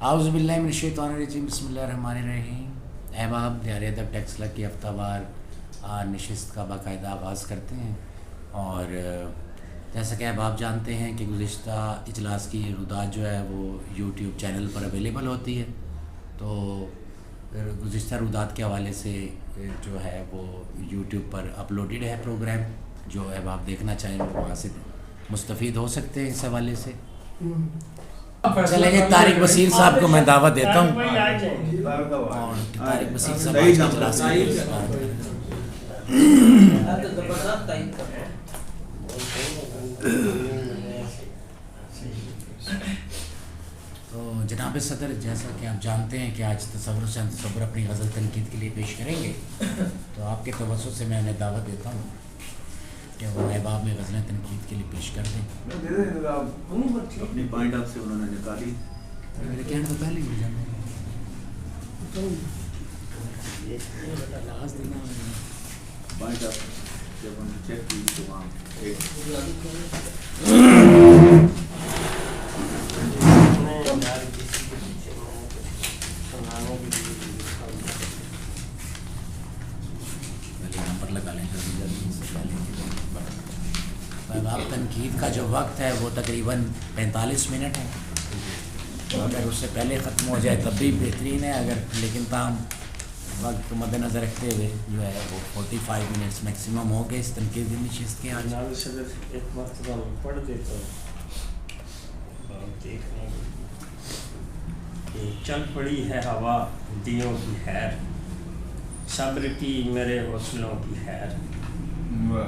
اعوذ باللہ من الشیطان الرجیم، بسم اللہ الرحمن الرحیم۔ احباب، دیار ادب ٹیکس لگ کی ہفتہ وار نشست کا باقاعدہ آغاز کرتے ہیں، اور جیسا کہ احباب جانتے ہیں کہ گزشتہ اجلاس کی رودات جو ہے وہ یوٹیوب چینل پر اویلیبل ہوتی ہے، تو گزشتہ رودات کے حوالے سے جو ہے وہ یوٹیوب پر اپلوڈڈ ہے پروگرام، جو احباب دیکھنا چاہیں وہاں سے مستفید ہو سکتے ہیں اس حوالے سے۔ چلیں گے، طارق بصیر صاحب کو میں دعوت دیتا ہوں، اور طارق بصیر صاحب آج کے اجلاس میں تو جناب صدر، جیسا کہ آپ جانتے ہیں کہ آج تصور سے تصور اپنی غزل تنقید کے لیے پیش کریں گے، تو آپ کے توسط سے میں انہیں دعوت دیتا ہوں کہ وہ احباب میں غزلیں تنقید کے لیے پیش کر دیں۔ اپنی پوائنٹ آپ سے انہوں نے نکالی، میرے کہنے تو پہلے ہی ہو جانا پوائنٹ آپ جب ہم نے چیک کی تو وہاں ایک نمبر لگا لیں جلدی سے پہلے۔ احباب، تنقید کا جو وقت ہے وہ تقریباً 45 منٹ ہے، اگر اس سے پہلے ختم ہو جائے تب بھی بہترین ہے، اگر لیکن تاہم وقت کو مد نظر رکھتے ہوئے جو ہے وہ 45 منٹس میکسیمم ہو گئے اس تنقیدی نشست کے۔ آج جناب صدر ایک مرتبہ میں پڑھ دیتا ہوں، دیکھنے کہ چل پڑی ہے ہوا دیوں کی خیر، صبر کی میرے حوصلوں کی خیر،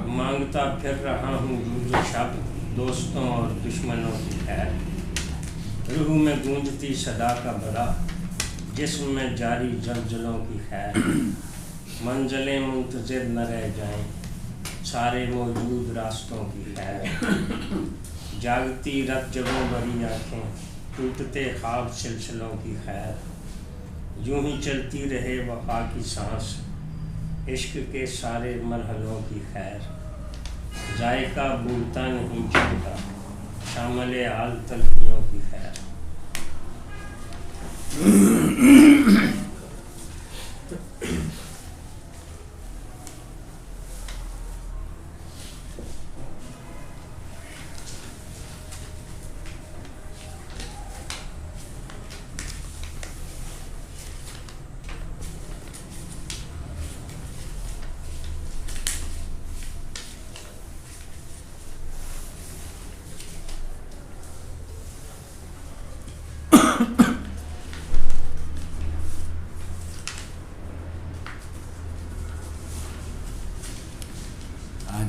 مانگتا پھر رہا ہوں روز و شب دوستوں اور دشمنوں کی خیر، روح میں گونجتی صدا کا بڑا جسم میں جاری زلزلوں کی خیر، منزلیں منتظر نہ رہ جائیں سارے موجود راستوں کی خیر، جاگتی رت جگوں بھری آنکھیں ٹوٹتے خواب سلسلوں کی خیر، یوں ہی چلتی رہے وفا کی سانس عشق کے سارے مرحلوں کی خیر، ذائقہ بھولتا نہیں چلتا شامل حال تلخیوں کی خیر۔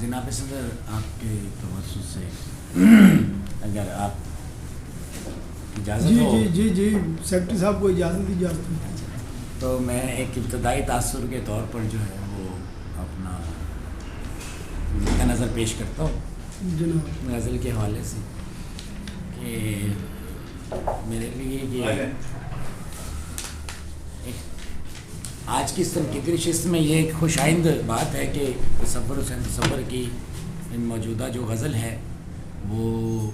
جناب صدر، آپ کے توسط سے اگر آپ اجازت ہو جی سیکرٹری صاحب کو اجازت دی تو میں ایک ابتدائی تاثر کے طور پر جو ہے وہ اپنا نقطہ نظر پیش کرتا ہوں جناب۔ غزل کے حوالے سے کہ میرے لیے یہ آج کی اس تنقیدی نشست میں یہ ایک خوش آئند بات ہے کہ تصور حسین تصور کی موجودہ جو غزل ہے وہ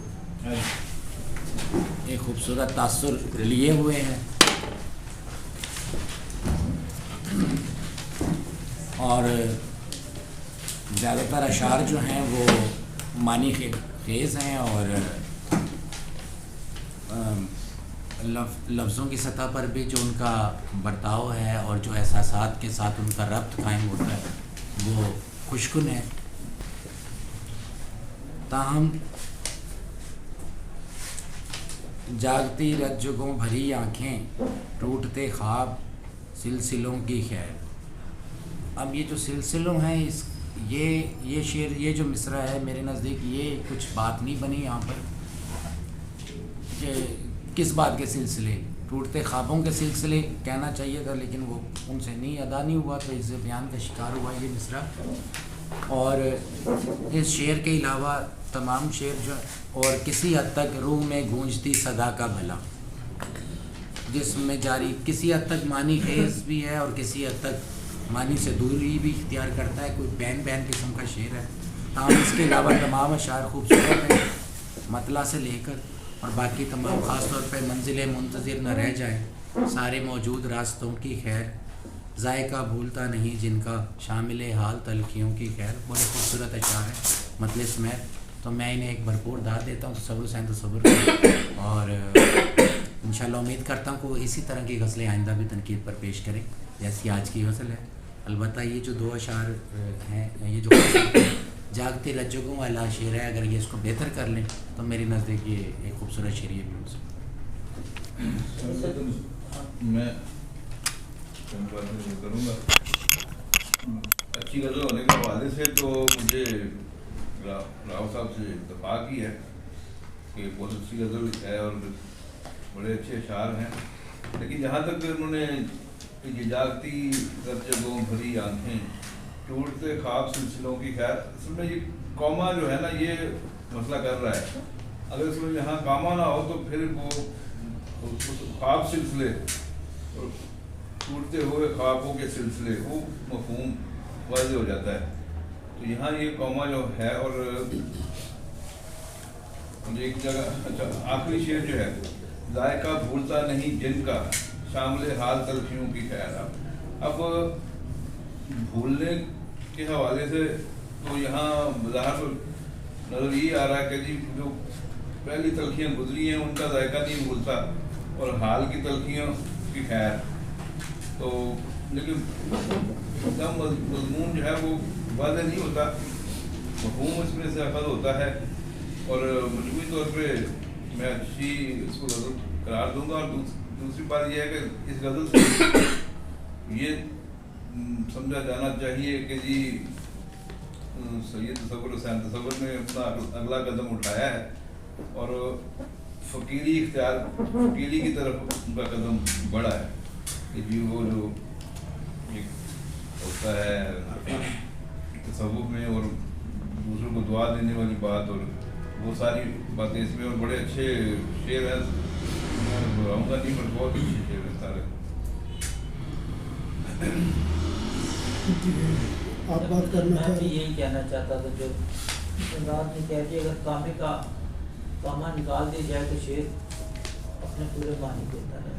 ایک خوبصورت تاثر لیے ہوئے ہیں، اور زیادہ تر اشعار جو ہیں وہ معنی خیز ہیں، اور لفظوں کی سطح پر بھی جو ان کا برتاؤ ہے اور جو احساسات کے ساتھ ان کا ربط قائم ہوتا ہے وہ خوشکن ہے۔ تاہم جاگتی رت جگوں بھری آنکھیں ٹوٹتے خواب سلسلوں کی خیر۔ اب یہ جو سلسلوں ہیں یہ شعر، یہ جو مصرع ہے میرے نزدیک یہ کچھ بات نہیں بنی یہاں پر کہ کس بات کے سلسلے، ٹوٹتے خوابوں کے سلسلے کہنا چاہیے تھا، لیکن وہ ان سے نہیں ادا نہیں ہوا، تو اس بیان کا شکار ہوا یہ مصرع۔ اور اس شعر کے علاوہ تمام شعر جو اور کسی حد تک روح میں گونجتی صدا کا بھلا، جسم میں جاری کسی حد تک معنی خیز بھی ہے اور کسی حد تک معنی سے دوری بھی اختیار کرتا ہے، کوئی بین قسم کا شعر ہے۔ تاہم اس کے علاوہ تمام اشعار خوبصورت ہیں، مطلع سے لے کر اور باقی تمام خاص طور پہ منزل منتظر نہ رہ جائیں، سارے موجود راستوں کی خیر، ذائقہ بھولتا نہیں جن کا، شامل حال تلخیوں کی خیر. بڑے خوبصورت اشعار ہیں مطلع سمیت. تو میں انہیں ایک بھرپور داد دیتا ہوں تصور حسین تصور کو، اور انشاءاللہ امید کرتا ہوں کہ وہ اسی طرح کی غزلیں آئندہ بھی تنقید پر پیش کریں جیسی آج کی غزل ہے. البتہ یہ جو 2 اشعار ہیں، یہ جو جاگتی رجگوں والا شعر ہے، اگر یہ اس کو بہتر کر لیں تو میری نزدیک یہ ایک خوبصورت شعریہ بھی ہو سکتا ہے. میں کروں گا اچھی غزل ہونے کے حوالے سے تو مجھے راؤ صاحب سے اتفاق ہی ہے کہ بہت اچھی غزل ہے اور بڑے اچھے اشعار ہیں. لیکن جہاں تک انہوں نے یہ جاگتی رجگوں بھری آنکھیں ٹوٹتے خواب سلسلوں کی خیر، اس میں یہ قوما جو ہے نا یہ مسئلہ کر رہا ہے. اگر اس میں یہاں قوما نہ ہو تو پھر وہ خواب سلسلے اور ٹوٹتے ہوئے خوابوں کے سلسلے وہ مفہوم واضح ہو جاتا ہے. تو یہاں یہ قوما جو ہے، اور ایک جگہ اچھا آخری شعر جو ہے، ذائقہ بھولتا نہیں جن کا، شامل حال تلخیوں کی خیر. اب بھولنے کے حوالے سے تو یہاں بظاہر نظر یہ آ رہا ہے کہ جی جو پہلی تلخیاں گزری ہیں ان کا ذائقہ نہیں بھولتا، اور حال کی تلخیوں کی خیر. تو لیکن مضمون جو ہے وہ واضح نہیں ہوتا، مفہوم اس میں سے اخذ ہوتا ہے. اور مجموعی طور پہ میں اچھی اس کو غزل قرار دوں گا. اور دوسری بات یہ ہے کہ اس غزل سے یہ سمجھا جانا چاہیے کہ جی سید تصور حسین تصور نے اپنا اگلا قدم اٹھایا ہے اور فقیری کی طرف ان کا قدم بڑھا ہے. کہ جی وہ جو ایک ہوتا ہے تصوف میں اور دوسروں کو دعا دینے والی بات اور وہ ساری باتیں اس میں، اور بڑے اچھے شعر ہیں. میں رہوں گا نہیں، پر بہت اچھے شعر ہیں سارے. آپ بات کرنا میں چاہ بھی رہے یہی کہنا چاہتا تھا جو رات نے کہہ دیا، اگر کامے کا کامہ نکال دیا جائے تو شعر اپنے پورے معنی دیتا ہے.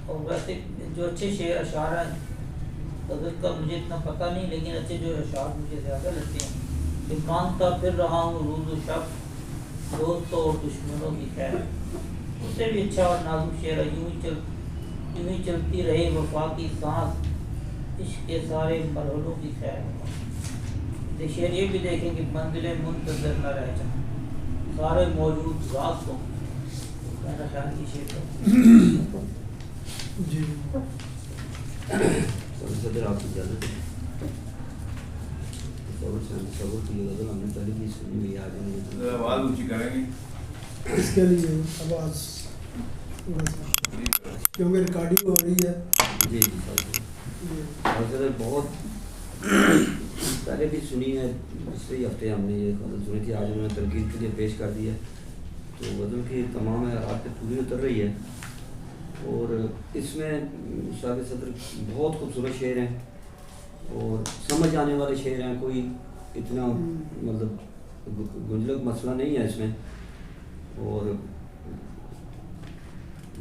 اور ویسے جو اچھے شعر اشعار ہیں غزل کا مجھے اتنا پتہ نہیں، لیکن اچھے جو اشعار مجھے زیادہ لگتے ہیں کہ مانگتا پھر رہا ہوں روز و شب دوستوں اور دشمنوں کی خیر. اس سے بھی اچھا اور نازک شعر ہے، یوں ہی چلتی رہے وفا کی سانس عشق کے سارے مرحلوں کی خیر. شعر یہ بھی دیکھیں کہ منزل منتظر نہ رہ جائیں، سارے موجود راستوں. میرا خیال یہ شعر جی صدر آپ کی اجازت ہے. تصور کی غزل ہم نے پہلے بھی سنی ہوئی آج آواز اونچی کریں گے اس کے لیے آواز کیونکہ ریکارڈنگ ہو رہی ہے. جی جی صدر بہت پہلے بھی سنی ہے، پچھلے ہفتے ہم نے یہ غزل سنی تھی، آج انہوں نے تنقید کے لیے پیش کر دی ہے. تو غزل کی تمام حالات پہ پوری اتر رہی ہے. اور اس میں شاہ صدر بہت خوبصورت شعر ہیں اور سمجھ آنے والے شعر ہیں. کوئی اتنا مطلب گنجلک مسئلہ نہیں ہے اس میں، اور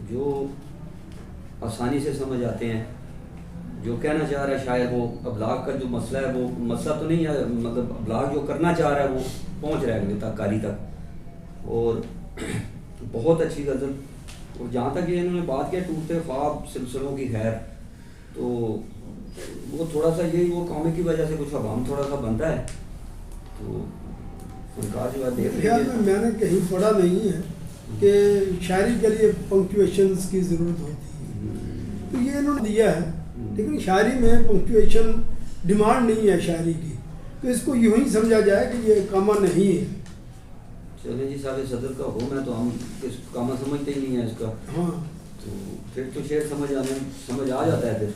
جو آسانی سے سمجھ آتے ہیں. جو کہنا چاہ رہا ہے شاید وہ ابلاغ کا جو مسئلہ ہے وہ مسئلہ تو نہیں ہے، مطلب ابلاغ جو کرنا چاہ رہا ہے وہ پہنچ رہا ہے اگلے تک، قاری تک. اور بہت اچھی غزل. اور جہاں تک یہ انہوں نے بات کیا ٹوٹتے خواب سلسلوں کی خیر، تو وہ تھوڑا سا یہی وہ قومی کی وجہ سے کچھ عوام تھوڑا سا بنتا ہے. تو فنکار جو ہے دیکھ خیال میں نے کہیں پڑھا نہیں ہے کہ شاعری کے لیے پنکچویشنز کی ضرورت ہوتی ہے، تو یہ انہوں نے دیا ہے. لیکن شاعری میں پنکچویشن ڈیمانڈ نہیں ہے شاعری کی، تو اس کو یوں ہی سمجھا جائے کہ یہ کامہ نہیں ہے. چلیں جی صاحب صدر کا ہو میں تو ہم اس کامہ سمجھتے ہی نہیں ہے اس کا. ہاں تو پھر تو شعر سمجھ آ جاتا ہے.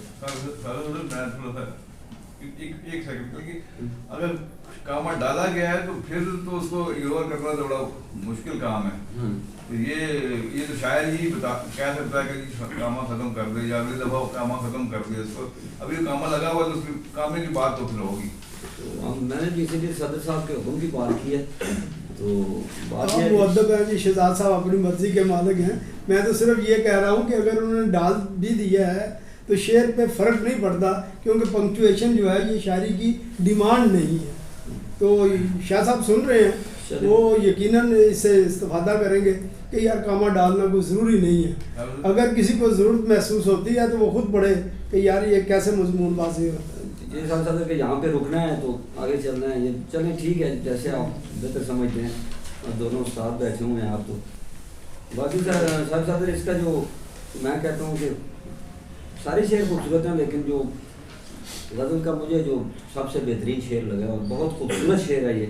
پھر ایک سیکنڈ، کیونکہ اگر کامہ ڈالا گیا ہے تو پھر تو اس کو اگنور کرنا تو بڑا مشکل کام ہے. تو یہ تو شاعر ہی کہہ سکتا ہے کہ کامہ ختم کر دے یا اگلی دفعہ کامہ ختم کر دے. اس کو ابھی کامہ لگا ہوا تو اس کامے کی بات تو پھر ہوگی. میں نے اسی لیے صدر صاحب کے حکم کی بات کی ہے. تو بات آپ یہ مؤدب ہیں جی، شہزاد صاحب اپنی مرضی کے مالک ہیں. میں تو صرف یہ کہہ رہا ہوں کہ اگر انہوں نے ڈال بھی دیا ہے تو شعر پہ فرق نہیں پڑتا، کیونکہ پنکچویشن جو ہے یہ شاعری کی ڈیمانڈ نہیں ہے. تو شاہ صاحب سن رہے ہیں، وہ یقیناً اس سے استفادہ کریں گے کہ یار کامہ ڈالنا کوئی ضروری نہیں ہے. اگر کسی کو ضرورت محسوس ہوتی ہے تو وہ خود پڑھے کہ یار یہ کیسے مضمون واضح ہوتا ہے. یہ سب صدر کہ یہاں پہ رکنا ہے تو آگے چلنا ہے. یہ چلیں ٹھیک ہے، جیسے آپ بہتر سمجھتے ہیں. اور دونوں استاد بیٹھے ہوئے ہیں آپ تو. باقی صاحب صدر اس کا جو میں کہتا ہوں کہ سارے شعر خوبصورت ہیں، لیکن جو غزل کا مجھے جو سب سے بہترین شعر لگا اور بہت خوبصورت شعر ہے یہ،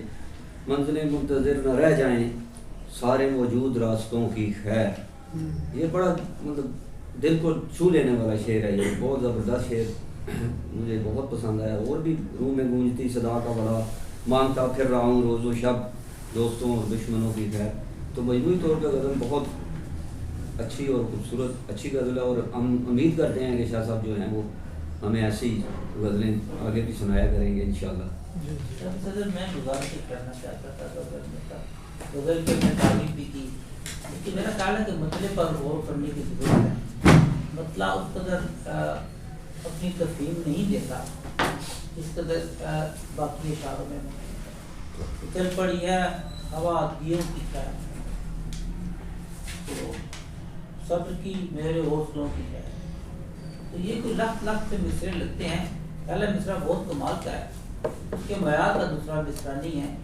منزلیں منتظر نہ رہ جائیں سارے موجود راستوں کی خیر. یہ بڑا مطلب دل کو چھو لینے والا شعر ہے. یہ بہت زبردست شعر مجھے بہت پسند آیا. اور بھی روح میں گونجتی صدا کا بڑا مانگتا پھر رہا ہوں روز و شب دوستوں اور دشمنوں کی خیر. تو مجموعی طور پہ غزل بہت اچھی اور خوبصورت اچھی غزل ہے، اور ہم امید کرتے ہیں کہ شاہ صاحب جو ہیں وہ ہمیں ایسی غزلیں آگے بھی سنایا کریں گے انشاءاللہ. صدر میں گزارش کرنا چاہتا تھا غزل کے میں تعریف بھی کی، لیکن میرا خیال ہے کہ مسئلے پر غور کرنے کی ضرورت ہے. مسئلہ اس قدر اپنی تفہیم نہیں دیتا جس قدر باقی اشعاروں میں چل پڑی ہے ہوا دیوں کی طرح، تو صبر کی میرے حوصلوں کی ہے. تو یہ کوئی لاکھ سے مصرے لگتے ہیں. پہلا مصرع بہت کمال کا ہے، اس کے معیار کا دوسرا مصرع نہیں ہے،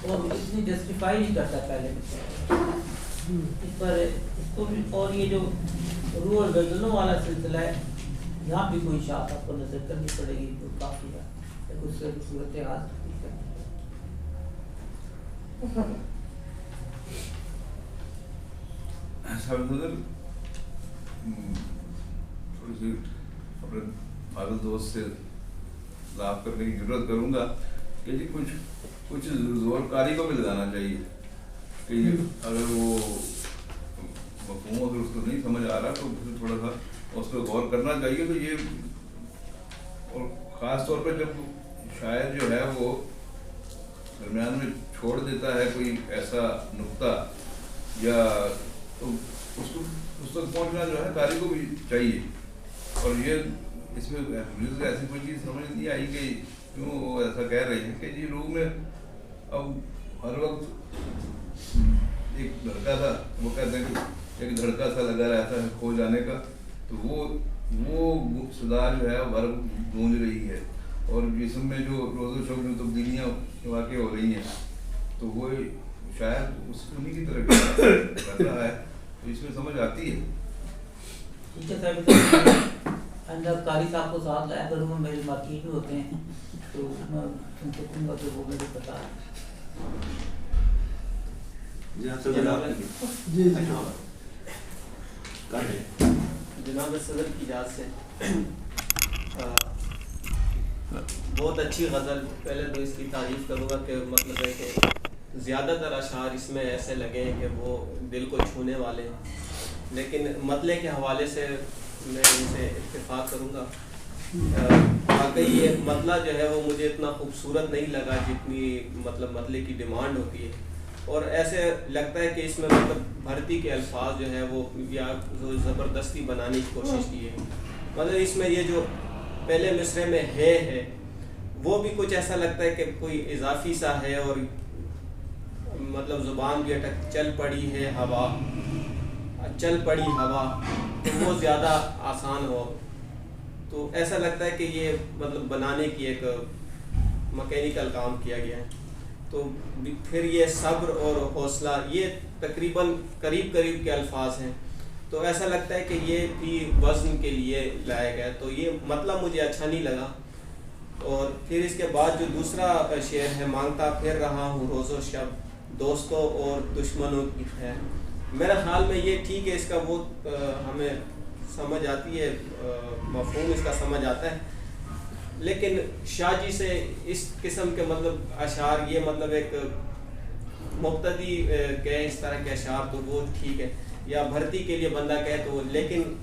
اور اتنی جسٹیفائی نہیں کرتا پہلے مصرع اس پر اس کو بھی. اور یہ جو روح اور غزلوں والا سلسلہ ہے، یہاں بھی کوئی شاخ آپ کو نظر کرنی پڑے گی، کوئی کافی ہے اس سے صورت حال. تھوڑی سی اپنے فاضل دوست سے لاف کرنے کی ضرورت کروں گا کہ جی کچھ زور کاری کو بھی لگانا چاہیے کہ اگر وہ مفہوم اگر اس کو نہیں سمجھ آ رہا تو تھوڑا سا اس پہ غور کرنا چاہیے. تو یہ اور خاص طور پہ جب شاعر جو ہے وہ درمیان میں چھوڑ دیتا ہے کوئی ایسا نقطہ یا تو اس تک پہنچنا جو ہے قاری کو بھی چاہیے. اور یہ اس میں مجھے ایسی کوئی چیز سمجھ نہیں آئی کہ کیوں وہ ایسا کہہ رہی ہے کہ جی روح میں اب ہر وقت ایک دھڑکا تھا، وہ کہتے ہیں کہ ایک دھڑکا سا لگا رہتا ہے کھو جانے کا. تو وہ صدا جو ہے ہر گونج رہی ہے، اور جسم میں جو روز و شب جو تبدیلیاں واقع ہو رہی ہیں تو وہ شاید اس انہیں کی طرح کر رہا ہے. تو اس میں سمجھ آتی ہے. ٹھیک ہے صاحب، اندر قاری صاحب کو ساتھ لایا کروں گا، میرے مارکیٹ میں ہوتے ہیں تو میں ان کو کہوں گا کہ وہ مجھے پتا ہے. جناب صدر کی اجازت سے بہت اچھی غزل. پہلے تو اس کی تعریف کروں گا کہ مطلب ہے کہ زیادہ تر اشعار اس میں ایسے لگے ہیں کہ وہ دل کو چھونے والے ہیں، لیکن مطلع کے حوالے سے میں ان سے اتفاق کروں گا. واقعی یہ مطلع جو ہے وہ مجھے اتنا خوبصورت نہیں لگا جتنی مطلب مطلع کی ڈیمانڈ ہوتی ہے، اور ایسے لگتا ہے کہ اس میں مطلب بھرتی کے الفاظ جو ہے وہ یا زبردستی بنانے کی کوشش کی ہے. مطلب اس میں یہ جو پہلے مصرے میں ہے وہ بھی کچھ ایسا لگتا ہے کہ کوئی اضافی سا ہے، اور مطلب زبان بھی اٹک چل پڑی ہے ہوا، چل پڑی ہوا، تو وہ زیادہ آسان ہو. تو ایسا لگتا ہے کہ یہ مطلب بنانے کی ایک مکینیکل کام کیا گیا ہے. تو پھر یہ صبر اور حوصلہ یہ تقریباً قریب کے الفاظ ہیں، تو ایسا لگتا ہے کہ یہ بھی وزن کے لیے لایا گیا. تو یہ مطلب مجھے اچھا نہیں لگا. اور پھر اس کے بعد جو دوسرا شعر ہے، مانگتا پھر رہا ہوں روز و شب دوستوں اور دشمنوں کی ہے، میرا خیال میں یہ ٹھیک ہے، اس کا وہ ہمیں سمجھ آتی ہے، مفہوم اس کا سمجھ آتا ہے. لیکن شاہ جی سے اس قسم کے مطلب اشعار، یہ مطلب ایک مبتدی کہے اس طرح کے اشعار تو وہ ٹھیک ہے، یا بھرتی کے لیے بندہ کہے تو، لیکن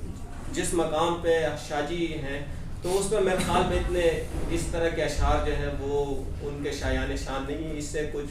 جس مقام پہ شاہ جی ہیں تو اس میں میرے خیال میں اتنے اس طرح کے اشعار جو ہیں وہ ان کے شایان شان نہیں. اس سے کچھ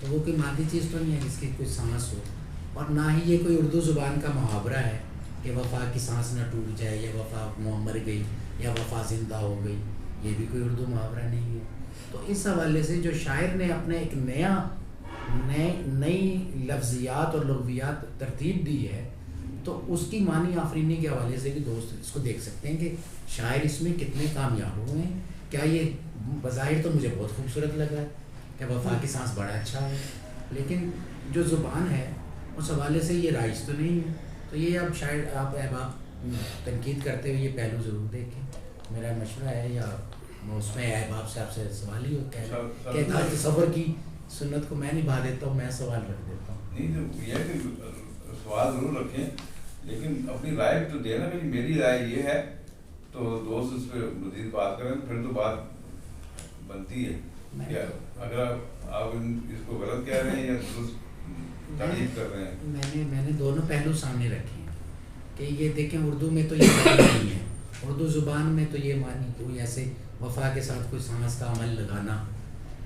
تو وہ کوئی مادی چیز تو نہیں ہے جس کی کوئی سانس ہو، اور نہ ہی یہ کوئی اردو زبان کا محاورہ ہے کہ وفا کی سانس نہ ٹوٹ جائے، یا وفا مر گئی، یا وفا زندہ ہو گئی، یہ بھی کوئی اردو محاورہ نہیں ہے۔ تو اس حوالے سے جو شاعر نے اپنے ایک نئی لفظیات اور لغویات ترتیب دی ہے، تو اس کی معنی آفرینی کے حوالے سے بھی دوست اس کو دیکھ سکتے ہیں کہ شاعر اس میں کتنے کامیاب ہوئے ہیں۔ کیا یہ بظاہر تو مجھے بہت خوبصورت لگ رہا ہے کہ وفا کی سانس بڑا اچھا ہے، لیکن جو زبان ہے اس حوالے سے یہ رائج تو نہیں ہے۔ تو یہ اب شاید آپ احباب تنقید کرتے ہوئے یہ پہلو ضرور دیکھیں، میرا مشورہ ہے، یا اس میں احباب سے آپ سے سوال ہی ہو کہ تصور کی سنت کو میں نبھا دیتا ہوں، میں سوال رکھ دیتا ہوں۔ نہیں تو یہ کہ سوال ضرور رکھیں، لیکن اپنی رائے تو دینا، میری رائے یہ ہے تو دوست اس پہ مزید بات کریں، پھر تو بات بنتی ہے کہ اگر آپ اس کو غلط کہہ رہے ہیں یا درست تعریف کر رہے ہیں۔ میں نے دونوں پہلو سامنے رکھے ہیں کہ یہ دیکھیں اردو میں تو یہ معنی نہیں ہے، اردو زبان میں تو یہ معنی کوئی ایسے وفا کے ساتھ کوئی سانس کا عمل لگانا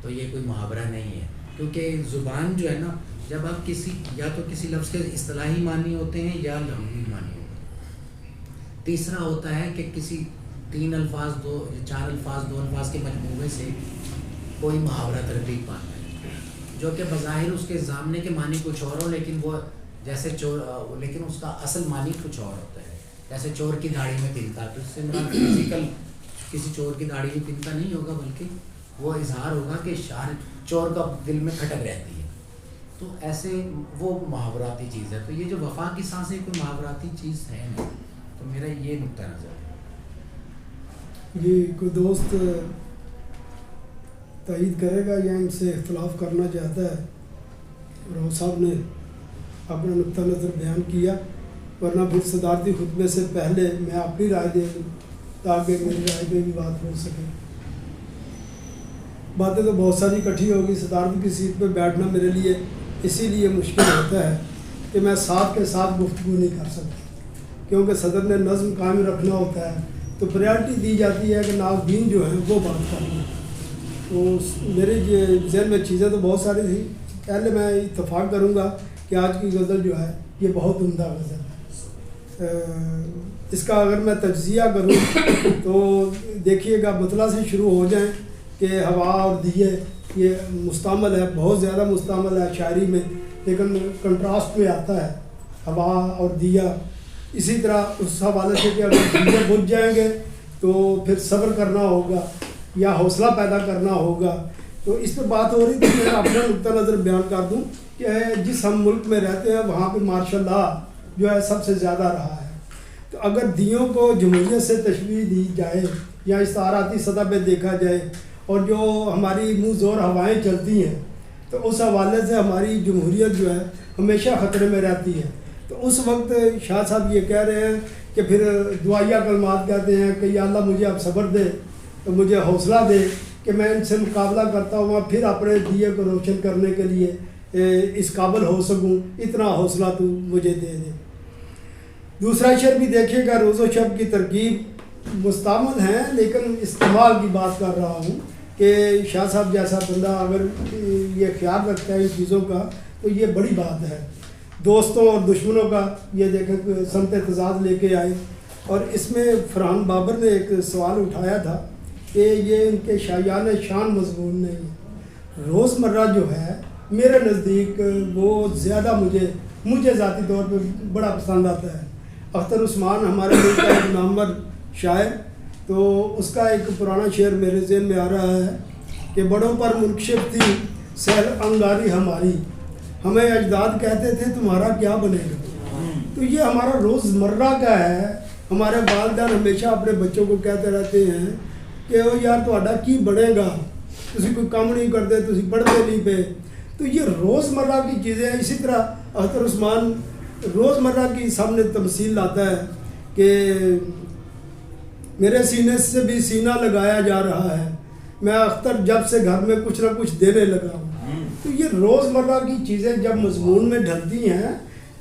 تو یہ کوئی محاورہ نہیں ہے، کیونکہ زبان جو ہے نا، جب آپ کسی لفظ کے اصطلاحی معنی ہوتے ہیں یا لغوی معنی ہوتے ہیں، تیسرا ہوتا ہے کہ کسی 3 الفاظ 4 الفاظ 2 الفاظ کے مجموعے سے کوئی محاورہ ترتیب پاتا ہے، جو کہ بظاہر اس کے سامنے کے معنی کچھ اور ہو، لیکن وہ جیسے لیکن اس کا اصل معنی کچھ اور ہوتا ہے۔ جیسے چور کی داڑھی میں تنکا، تو اس سے مراد فزیکل کسی چور کی داڑھی میں تنکا نہیں ہوگا، بلکہ وہ اظہار ہوگا کہ چور کا دل میں کھٹک رہتی ہے۔ تو ایسے وہ محاوراتی چیز ہے۔ تو یہ جو وفا کی سانسیں کوئی محاوراتی چیز ہے نہیں، تو میرا یہ نقطہ نظر ہے۔ جی کوئی دوست تائید کرے گا یا ان سے اختلاف کرنا چاہتا ہے؟ راؤ صاحب نے اپنا نقطہ نظر بیان کیا، ورنہ پھر صدارتی خطبے سے پہلے میں اپنی رائے دے دوں تاکہ میری رائے پہ بھی بات ہو سکے۔ باتیں تو بہت ساری اکٹھی ہوگی، صدارت کی سیٹ پہ بیٹھنا میرے لیے اسی لیے مشکل ہوتا ہے کہ میں ساتھ کے ساتھ گفتگو نہیں کر سکتا، کیونکہ صدر نے نظم قائم رکھنا ہوتا ہے، تو پریارٹی دی جاتی ہے کہ ناظرین جو ہیں وہ بات کرنا۔ تو میری ذہن میں چیزیں تو بہت ساری تھیں، پہلے میں اتفاق کروں گا کہ آج کی غزل جو ہے یہ بہت عمدہ غزل ہے۔ اس کا اگر میں تجزیہ کروں تو دیکھیے گا مطلع سے شروع ہو جائیں کہ ہوا اور دیے یہ مستعمل ہے، بہت زیادہ مستعمل ہے شاعری میں، لیکن کنٹراسٹ میں آتا ہے ہوا اور دیا۔ اسی طرح اس حوالے سے کہ اگر دیے بجھ جائیں گے تو پھر صبر کرنا ہوگا یا حوصلہ پیدا کرنا ہوگا۔ تو اس پہ بات ہو رہی تھی، میں اپنا نقطہ نظر بیان کر دوں کہ جس ہم ملک میں رہتے ہیں وہاں پہ ماشاء اللہ جو ہے سب سے زیادہ رہا ہے۔ تو اگر دیوں کو جمہوریت سے تشبیہ دی جائے یا استعاراتی سطح پہ دیکھا جائے، اور جو ہماری منہ زور ہوائیں چلتی ہیں، تو اس حوالے سے ہماری جمہوریت جو ہے ہمیشہ خطرے میں رہتی ہے۔ تو اس وقت شاہ صاحب یہ کہہ رہے ہیں کہ پھر دعائیہ کلمات کہتے ہیں کہ یا اللہ مجھے اب صبر دے، تو مجھے حوصلہ دے کہ میں ان سے مقابلہ کرتا ہوں، پھر اپنے دیے کو روشن کرنے کے لیے اس قابل ہو سکوں، اتنا حوصلہ تو مجھے دے دے۔ دوسرا شعر بھی دیکھیے گا، روز و شب کی ترکیب مستعمل ہیں، لیکن استعمال کی بات کر رہا ہوں کہ شاہ صاحب جیسا بندہ اگر یہ خیال رکھتا ہے ان چیزوں کا تو یہ بڑی بات ہے۔ دوستوں اور دشمنوں کا یہ دیکھیں سمت تضاد لے کے آئے، اور اس میں فرحان بابر نے ایک سوال اٹھایا تھا کہ یہ ان کے شایان شان مضمون نہیں ہے۔ روزمرہ جو ہے میرے نزدیک وہ زیادہ مجھے ذاتی طور پہ بڑا پسند آتا ہے۔ اختر عثمان ہمارے ملک کا ایک نامور شاعر، تو اس کا ایک پرانا شعر میرے ذہن میں آ رہا ہے کہ بڑوں پر منکشف تھی سیر انگاری ہماری، ہمیں اجداد کہتے تھے تمہارا کیا بنے گا۔ تو یہ ہمارا روزمرہ کا ہے۔ ہمارے والدین ہمیشہ اپنے بچوں کو کہتے رہتے ہیں کہ وہ یار تہاڈا کی بنے گا، تسی کوئی کام نہیں کرتے، تسی پڑھتے نہیں پہ۔ تو یہ روزمرہ کی چیزیں ہیں۔ اسی طرح اختر عثمان روزمرہ کی سامنے تمثیل لاتا ہے کہ میرے سینے سے بھی سینہ لگایا جا رہا ہے، میں اختر جب سے گھر میں کچھ نہ کچھ دینے لگا ہوں۔ تو یہ روزمرہ کی چیزیں جب مضمون میں ڈھلتی ہیں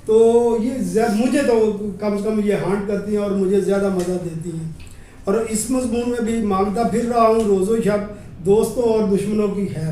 تو یہ مجھے تو کم سے کم یہ ہانٹ کرتی ہیں اور مجھے زیادہ مزہ دیتی ہیں۔ اور اس مضمون میں بھی مانگتا پھر رہا ہوں روز و شب دوستوں اور دشمنوں کی خیر۔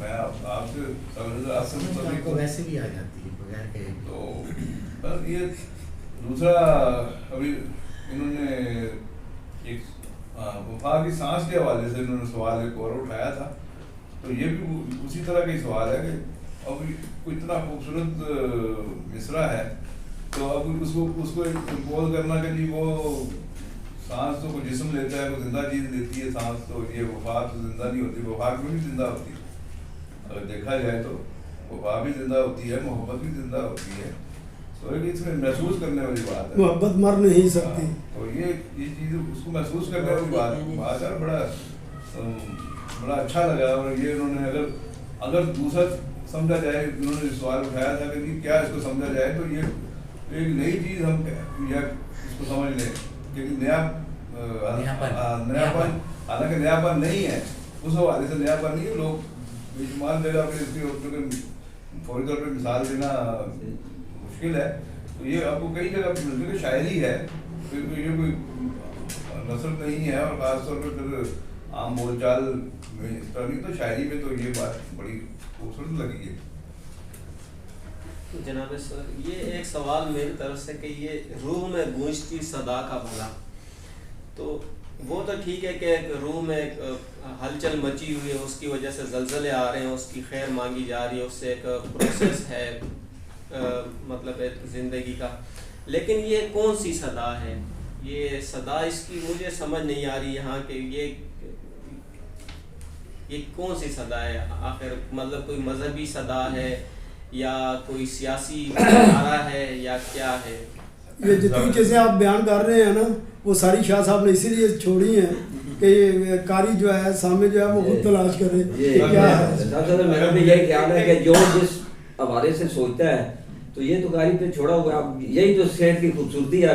میں آپ سے کو ویسے بھی آ جاتی ہے بغیر کہ تو یہ دوسرا ابھی انہوں نے ایک وفا کی سانس کے حوالے سے انہوں نے سوال ایک اور اٹھایا تھا، تو یہ بھی اسی طرح کا ہی سوال ہے کہ اب کوئی اتنا خوبصورت مصرع ہے تو اب اس کو امپوز کرنا کہ جی وہ سانس تو کوئی جسم لیتا ہے، کوئی زندہ چیز لیتی ہے سانس، تو یہ وفا تو زندہ نہیں ہوتی، وفا کیوں نہیں زندہ ہوتی؟ اگر دیکھا جائے تو وفا بھی زندہ ہوتی ہے، محبت بھی زندہ ہوتی ہے، تو اس میں محسوس کرنے والی بات ہے، محبت مر نہیں سکتی، تو یہ چیز اس کو محسوس کرنے والی بات ہے، بڑا اچھا لگا۔ اور یہ انہوں نے اگر دوسرا سمجھا جائے، انہوں نے سوال اٹھایا تھا کہ کیا اس کو سمجھا جائے، تو یہ ایک نئی چیز ہم یا اس کو سمجھ لیں کہ نیا پن، حالانکہ نیا پن نہیں ہے، اس حوالے سے نیا پن نہیں ہے، لوگ بے شمار جگہ پہ اس کی فوری طور پہ مثال دینا مشکل ہے، تو یہ آپ کو کئی جگہ پہ ملتی ہے کہ شاعری ہے، یہ کوئی نثر نہیں ہے، اور خاص طور پہ پھر عام بول چال میں اس طرح نہیں، تو شاعری میں تو یہ بات بڑی خوبصورت لگی ہے۔ جناب سر، یہ ایک سوال میری طرف سے کہ یہ روح میں گونجتی صدا کا بھلا، تو وہ تو ٹھیک ہے کہ روح میں ہلچل مچی ہوئی ہے، اس کی وجہ سے زلزلے آ رہے ہیں، اس کی خیر مانگی جا رہی ہے، اس سے ایک پروسیس ہے مطلب زندگی کا، لیکن یہ کون سی صدا ہے؟ یہ صدا اس کی مجھے سمجھ نہیں آ رہی یہاں کہ یہ کون سی صدا ہے آخر؟ مطلب کوئی مذہبی صدا ہے یا کوئی سیاسی ادارہ ہے یا کیا ہے؟ یہ جتنی چیزیں آپ بیان کر رہے ہیں نا، وہ ساری شاہ صاحب نے اسی لیے چھوڑی ہیں کہ یہ قاری جو ہے سامنے جو ہے وہ خود تلاش کرے کیا ہے۔ میرا بھی یہی خیال ہے کہ جو جس حوالے سے سوچتا ہے تو یہ تو قاری پہ چھوڑا ہوا ہے، یہی تو شعر کی خوبصورتی ہے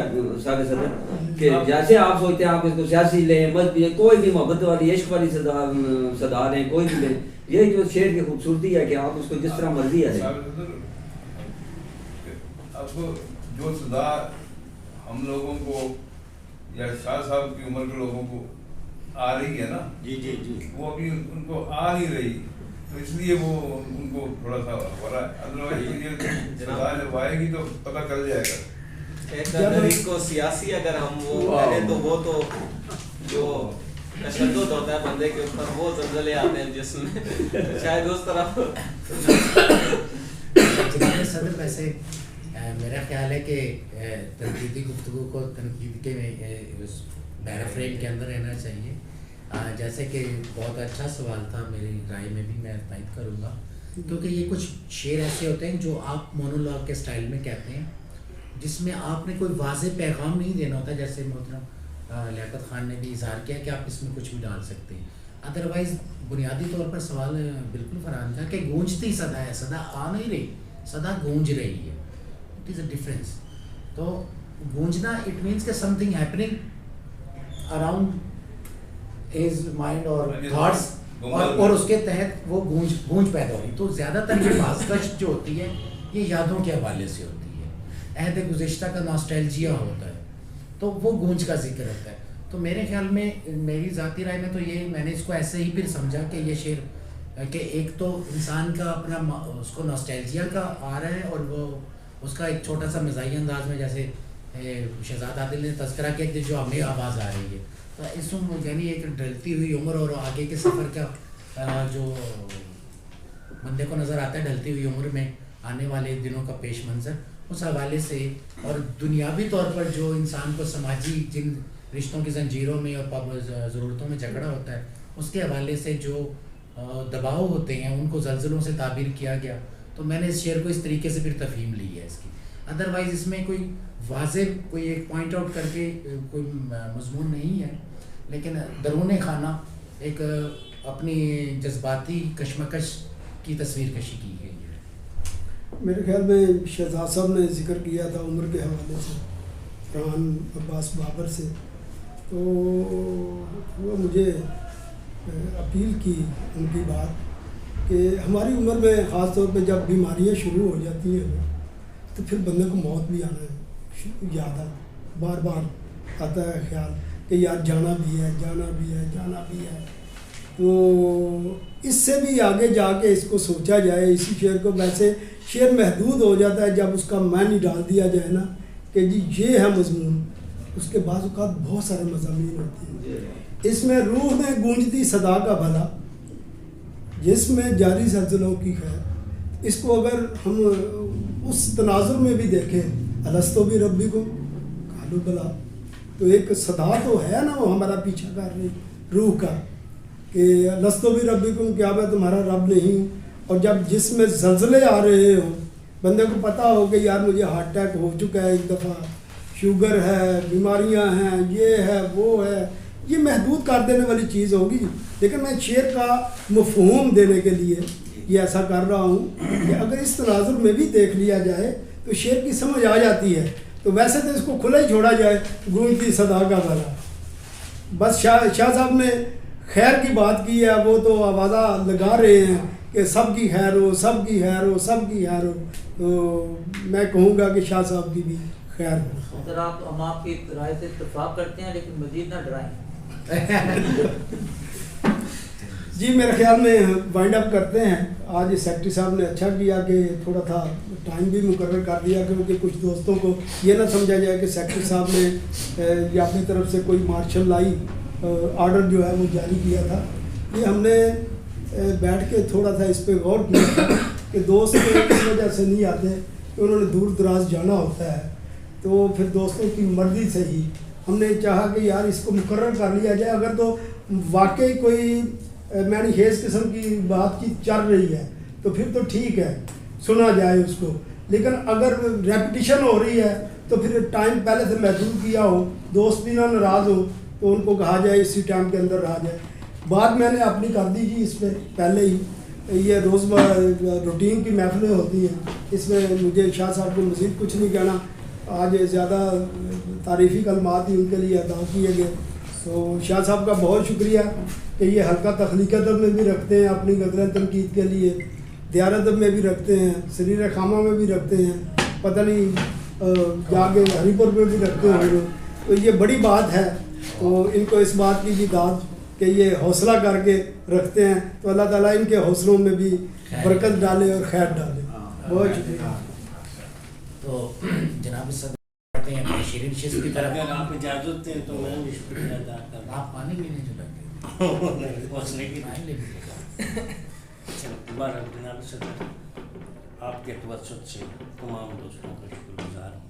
سارے صدر کہ جیسے آپ سوچتے ہیں آپ اس کو سیاسی لیں، مذہبی، کوئی بھی محبت والی عشق والی صدا لیں، کوئی بھی لیں، یہی جو شعر کی خوبصورتی ہے کہ آپ اس کو جس طرح مرضی ہے۔ اب جو صدا ہم لوگوں کو یا شاہ صاحب کی عمر کے لوگوں کو آ رہی ہے نا، جی وہ ابھی ان کو آ نہیں رہی، تو اس لیے وہ ان کو تھوڑا سا ہو رہا ہے، ادروائز یہ صدا جب آئے گی تو پتہ چل جائے گا۔ ایک اگر اس کو سیاسی اگر ہم وہ کریں تو وہ تو جو تشدد ہوتا ہے بندے کے اوپر، وہ زلزلے آتے ہیں جس میں شاید اس طرح۔ جناب صدر، ویسے میرا خیال ہے کہ تنقیدی گفتگو کو تنقید کے دائرہ فریم کے اندر رہنا چاہیے، جیسے کہ بہت اچھا سوال تھا، میری رائے میں بھی میں تائید کروں گا، کیونکہ یہ کچھ شعر ایسے ہوتے ہیں جو آپ مونولوگ کے سٹائل میں کہتے ہیں، جس میں آپ نے کوئی واضح پیغام نہیں دینا ہوتا، جیسے محترم لیاقت خان نے بھی اظہار کیا کہ آپ اس میں کچھ بھی ڈال سکتے ہیں، ادروائز بنیادی طور پر سوال بالکل فرحان تھا کہ گونجتی صدا ہے، صدا آ نہیں رہی، صدا گونج رہی ہے، اٹ از اے ڈفرینس۔ تو گونجنا اٹ مینس کہ some thing happening around his mind اور تھاٹس، اور اس کے تحت وہ گونج پیدا ہوئی، تو زیادہ تر یہ بازگشت جو ہوتی ہے یہ یادوں کے حوالے سے ہوتی ہے، عہد گزشتہ کا ناسٹیلجیا ہوتا ہے، تو وہ گونج کا ذکر ہوتا ہے۔ تو میرے خیال میں، میری ذاتی رائے میں تو یہ، میں نے اس کو ایسے ہی پھر سمجھا کہ یہ شعر کہ ایک تو انسان کا اپنا اس کو ناسٹیلجیا کا آ رہا ہے، اور وہ اس کا ایک چھوٹا سا مزاحیہ انداز میں، جیسے شہزاد عادل نے تذکرہ کیا کہ جو ہمیں آواز آ رہی ہے، تو اس میں یعنی ایک ڈھلتی ہوئی عمر اور آگے کے سفر کا جو بندے کو نظر آتا ہے، ڈھلتی ہوئی عمر میں آنے والے دنوں کا پیش منظر، اس حوالے سے، اور دنیاوی طور پر جو انسان کو سماجی جن رشتوں کی زنجیروں میں اور ضرورتوں میں جھگڑا ہوتا ہے، اس کے حوالے سے جو دباؤ ہوتے ہیں ان کو زلزلوں سے تعبیر کیا گیا، تو میں نے اس شعر کو اس طریقے سے پھر تفہیم لی ہے اس کی۔ ادروائز اس میں کوئی واضح کوئی ایک پوائنٹ آؤٹ کر کے کوئی مضمون نہیں ہے، لیکن درون خانہ ایک اپنی جذباتی کشمکش کی تصویر کشی کی گئی ہے۔ میرے خیال میں شہزاد صاحب نے ذکر کیا تھا عمر کے حوالے سے فرحان عباس بابر سے، تو وہ مجھے اپیل کی ان کی بات کہ ہماری عمر میں خاص طور پہ جب بیماریاں شروع ہو جاتی ہیں تو پھر بندے کو موت بھی آنا یاد بار بار آتا ہے خیال کہ یار جانا بھی ہے، جانا بھی ہے، جانا بھی ہے، تو اس سے بھی آگے جا کے اس کو سوچا جائے اسی شعر کو. ویسے شعر محدود ہو جاتا ہے جب اس کا معنی ڈال دیا جائے نا کہ جی یہ ہے مضمون, اس کے بعض اوقات بہت سارے مضامین ہوتے ہیں. اس میں روح میں گونجتی صدا کا بھلا, جس میں جاری زلزلوں کی خیر, اس کو اگر ہم اس تناظر میں بھی دیکھیں الستو بھی ربی کو قالوا بلا, تو ایک صدا تو ہے نا وہ ہمارا پیچھا کر رہی روح کا کہ الستو بھی ربی کو, کیا میں تمہارا رب نہیں ہوں. اور جب جس میں زلزلے آ رہے ہوں, بندے کو پتہ ہو کہ یار مجھے ہارٹ اٹیک ہو چکا ہے ایک دفعہ, شوگر ہے, بیماریاں ہیں, یہ ہے وہ ہے, یہ محدود کر دینے والی چیز ہوگی. لیکن میں شعر کا مفہوم دینے کے لیے یہ ایسا کر رہا ہوں کہ اگر اس تناظر میں بھی دیکھ لیا جائے تو شعر کی سمجھ آ جاتی ہے. تو ویسے تو اس کو کھلا ہی چھوڑا جائے گونجتی صدا کا بھلا. بس شاہ صاحب نے خیر کی بات کی ہے, وہ تو آوازہ لگا رہے ہیں کہ سب کی خیر ہو, سب کی خیر ہو, سب کی خیر ہو. تو میں کہوں گا کہ شاہ صاحب کی بھی خیر ہو. سر ہم آپ کی رائے سے اتفاق کرتے ہیں لیکن مزید نہ ڈرائیں. جی میرے خیال میں وائنڈ اپ کرتے ہیں. آج سیکرٹری صاحب نے اچھا کیا کہ تھوڑا تھا ٹائم بھی مقرر کر دیا, کیونکہ کچھ دوستوں کو یہ نہ سمجھا جائے کہ سیکرٹری صاحب نے یا اپنی طرف سے کوئی مارشل لائی آرڈر جو ہے وہ جاری کیا تھا. یہ ہم نے بیٹھ کے تھوڑا سا اس پہ غور کیا کہ دوست اس وجہ سے نہیں آتے کہ انہوں نے دور دراز جانا ہوتا ہے, تو پھر دوستوں کی مرضی سے ہی ہم نے چاہا کہ یار اس کو مقرر کر لیا جائے. اگر تو واقعی کوئی معنی خیز قسم کی بات چیت چل رہی ہے تو پھر تو ٹھیک ہے, سنا جائے اس کو. لیکن اگر ریپٹیشن ہو رہی ہے تو پھر ٹائم پہلے سے محدود کیا ہو, دوست بھی نہ ناراض ہو, تو ان کو کہا جائے اسی ٹائم کے اندر رہا جائے. بات میں نے اپنی کر دی جی اس پہ پہلے ہی. یہ روز روٹین کی محفلیں ہوتی ہیں, اس میں مجھے شاہ صاحب کو مزید کچھ نہیں کہنا. آج زیادہ تعریفی کلمات ہی ان کے لیے ادا کیے گئے. تو شاہ صاحب کا بہت شکریہ کہ یہ حلقہ تخلیق ادب میں بھی رکھتے ہیں, اپنی غزل تنقید کے لیے دیار ادب میں بھی رکھتے ہیں, سریر خامہ میں بھی رکھتے ہیں, پتہ نہیں جا کے ہری پور میں بھی رکھتے ہیں. تو یہ بڑی بات ہے. تو ان کو اس بات کی بھی داد کہ یہ حوصلہ کر کے رکھتے ہیں, تو اللہ تعالیٰ ان کے حوصلوں میں بھی برکت ڈالے اور خیر ڈالے. بہت شکریہ. تو جناب صدر بڑھتے ہیں اپنی شیرین شیز کی طرف. اگر آپ اجازت دیں تو میں بھی شکریہ ادا کرتا ہوں. آپ پانی پینے جو لگے حوصلے کی پانی لے. چلو دوبارہ جناب صدر آپ کے توسط سے تمام دوستوں کا شکر گزار ہوں.